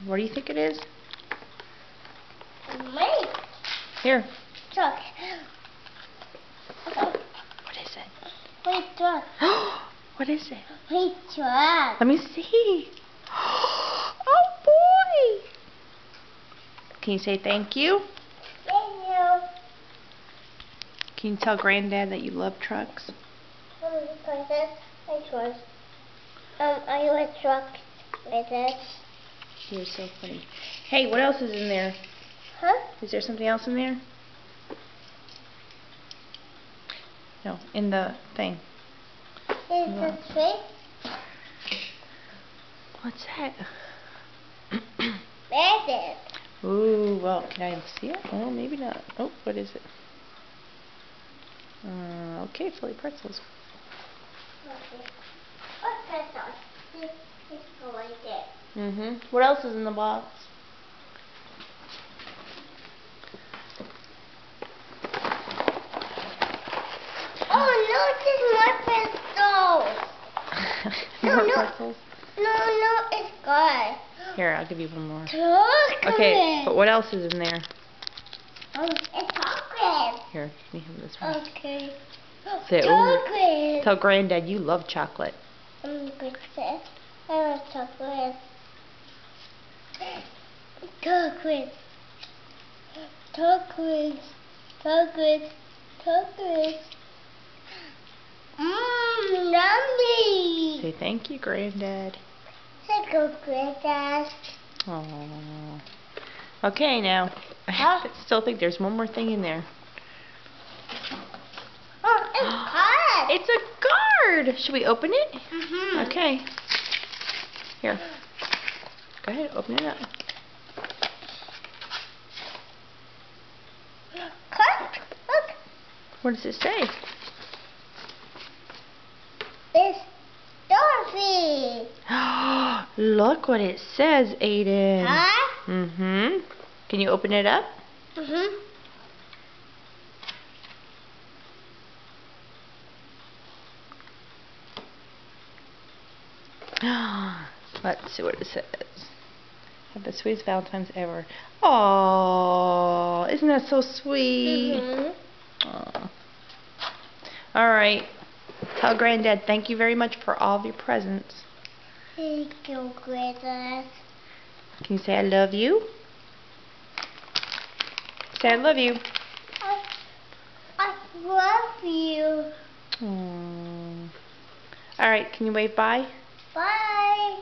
What do you think it is? Wait. Here. Truck. What is it? Wait, truck. What is it? Wait, truck. Let me see. Oh boy! Can you say thank you? Thank you. Can you tell Granddad that you love trucks? I like truck with this. You're so funny. Hey, what else is in there? Huh? Is there something else in there? No, in the thing. Is the tree? What's that? There's it. Ooh, well, can I see it? Oh, maybe not. Oh, what is it? Okay, Philly pretzels. Okay. What's that on? It's right there. Mm-hmm. What else is in the box? Oh no, this is my pencil. More No. pretzels? No, it's good. Here, I'll give you one more. Chocolate. Okay, but what else is in there? It's chocolate. Here, let me have this one. Okay. Say, ooh. Chocolate. Tell Granddad you love chocolate. I'm good. I love chocolate. Chocolate. Chocolate. Chocolate. Chocolate. Yummy. Say thank you, Granddad. Say go, Granddad. Aww. Okay, now. Huh? I still think there's one more thing in there. Oh, it's hot. It's a card. Should we open it? Mm-hmm. Okay. Here. Go ahead, open it up. Cut. Look. What does it say? It's Dorothy. Look what it says, Aiden. Huh? Mm-hmm. Can you open it up? Mm-hmm. Let's see what it says. Have the sweetest Valentine's ever. Oh, isn't that so sweet? Mm-hmm. All right. Tell Granddad thank you very much for all of your presents. Thank you, Granddad. Can you say I love you? Say I love you. I love you. Aww. All right. Can you wave bye? Bye.